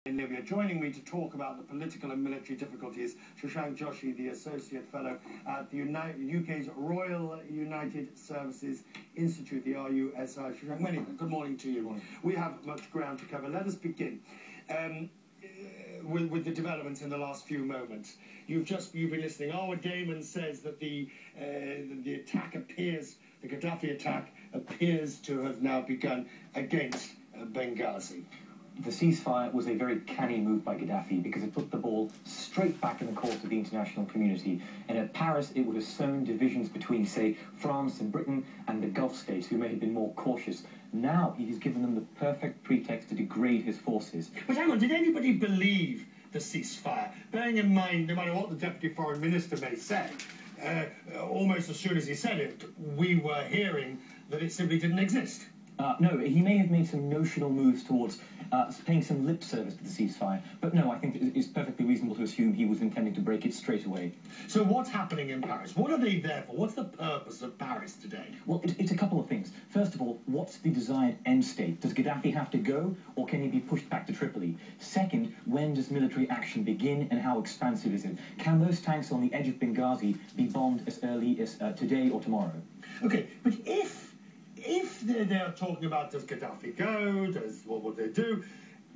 In Libya. Joining me to talk about the political and military difficulties, Shashank, the Associate Fellow at the UK's Royal United Services Institute, the RUSI. Shashank, good morning to you. Good morning. We have much ground to cover. Let us begin with the developments in the last few moments. You've been listening. Our Damon says that the attack appears, the Gaddafi attack appears to have now begun against Benghazi. The ceasefire was a very canny move by Gaddafi because it put the ball straight back in the court of the international community. And at Paris, it would have sown divisions between, say, France and Britain and the Gulf states, who may have been more cautious. Now he has given them the perfect pretext to degrade his forces. But hang on, did anybody believe the ceasefire? Bearing in mind, no matter what the Deputy Foreign Minister may say, almost as soon as he said it, we were hearing that it simply didn't exist. No, he may have made some notional moves towards paying some lip service to the ceasefire, but no, I think it's perfectly reasonable to assume he was intending to break it straight away. So what's happening in Paris? What are they there for? What's the purpose of Paris today? Well, it's a couple of things. First of all, what's the desired end state? Does Gaddafi have to go, or can he be pushed back to Tripoli? Second, when does military action begin, and how expansive is it? Can those tanks on the edge of Benghazi be bombed as early as today or tomorrow? Okay, but if they're talking about does Gaddafi go, what would they do?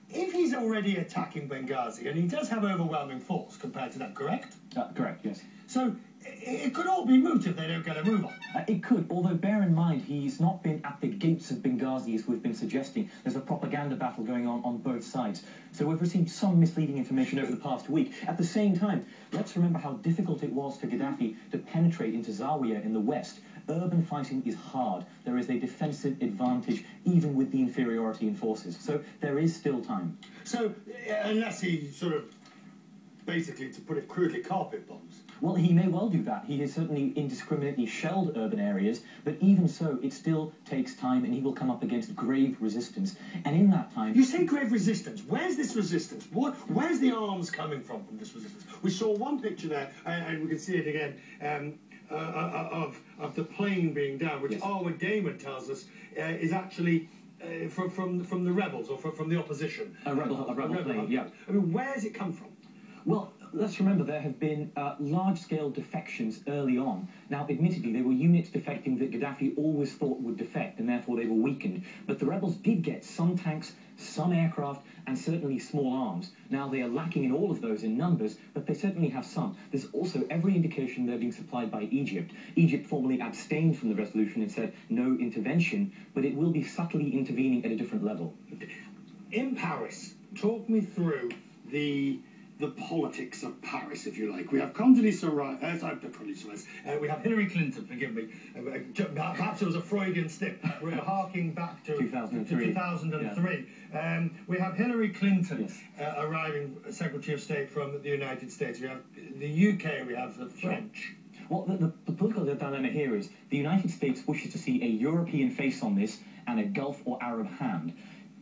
If he's already attacking Benghazi, and he does have overwhelming force compared to that, correct? Correct, yes. So it could all be moot if they don't get a move on. It could, although bear in mind he's not been at the gates of Benghazi as we've been suggesting. There's a propaganda battle going on both sides. So we've received some misleading information over the past week. At the same time, let's remember how difficult it was for Gaddafi to penetrate into Zawiya in the west. Urban fighting is hard. There is a defensive advantage, even with the inferiority in forces. So there is still time. So, unless he sort of, basically, to put it crudely, carpet bombs. Well, he may well do that. He has certainly indiscriminately shelled urban areas, but even so, it still takes time, and he will come up against grave resistance. And in that time... You say grave resistance. Where's this resistance? Where's the arms coming from this resistance? We saw one picture there, and we can see it again, of the plane being down, which yes. Our Damon tells us is actually from the rebels, or from the opposition. A rebel plane, yeah. I mean, where does it come from? Well, let's remember there have been large-scale defections early on. Now, admittedly, there were units defecting that Gaddafi always thought would defect, and therefore they were weakened. But the rebels did get some tanks, some aircraft, and certainly small arms. Now, they are lacking in all of those in numbers, but they certainly have some. There's also every indication they're being supplied by Egypt. Egypt formally abstained from the resolution and said no intervention, but it will be subtly intervening at a different level. In Paris, talk me through the politics of Paris, if you like. We have Condoleezza Rice, we have Hillary Clinton, forgive me. Perhaps it was a Freudian slip. We're harking back to 2003. Yeah. We have Hillary Clinton arriving Secretary of State from the United States. We have the UK, we have the French. Well, the political dilemma here is the United States wishes to see a European face on this and a Gulf or Arab hand.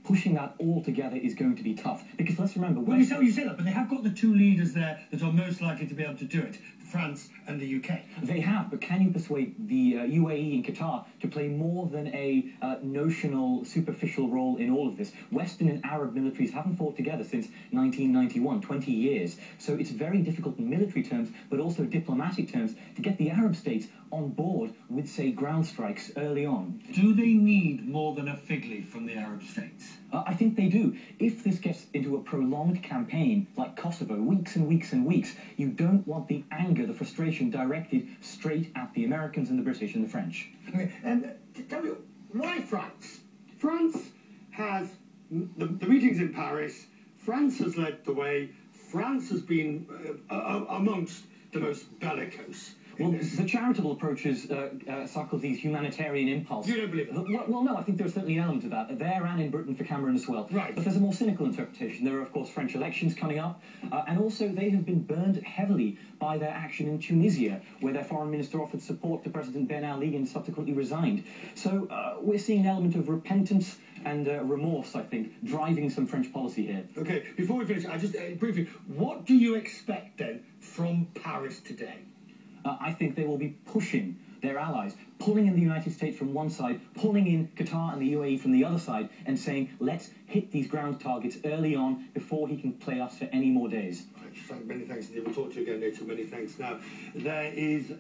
Pushing that all together is going to be tough. Because let's remember... Well, you say that, but they have got the two leaders there that are most likely to be able to do it, France and the UK. They have, but can you persuade the UAE and Qatar to play more than a notional, superficial role in all of this? Western and Arab militaries haven't fought together since 1991, 20 years. So it's very difficult in military terms, but also diplomatic terms, to get the Arab states on board with, say, ground strikes early on. Do they need more than a fig leaf from the Arab states? I think they do. If this gets into a prolonged campaign, like Kosovo, weeks and weeks and weeks, you don't want the anger, the frustration directed straight at the Americans and the British and the French. Okay, and tell me, why France? France has, the meetings in Paris, France has led the way, France has been amongst the most bellicose. Well, the charitable approach is Sarkozy's humanitarian impulse. You don't believe that? Well, no, I think there's certainly an element of that. There and in Britain for Cameron as well. Right. But there's a more cynical interpretation. There are, of course, French elections coming up. And also, they have been burned heavily by their action in Tunisia, where their foreign minister offered support to President Ben Ali and subsequently resigned. So we're seeing an element of repentance and remorse, I think, driving some French policy here. Okay, before we finish, I just briefly, what do you expect, then, from Paris today? I think they will be pushing their allies, pulling in the United States from one side, pulling in Qatar and the UAE from the other side, and saying, let's hit these ground targets early on before he can play us for any more days. Many thanks indeed. We'll talk to you again later. Many thanks. Now, there is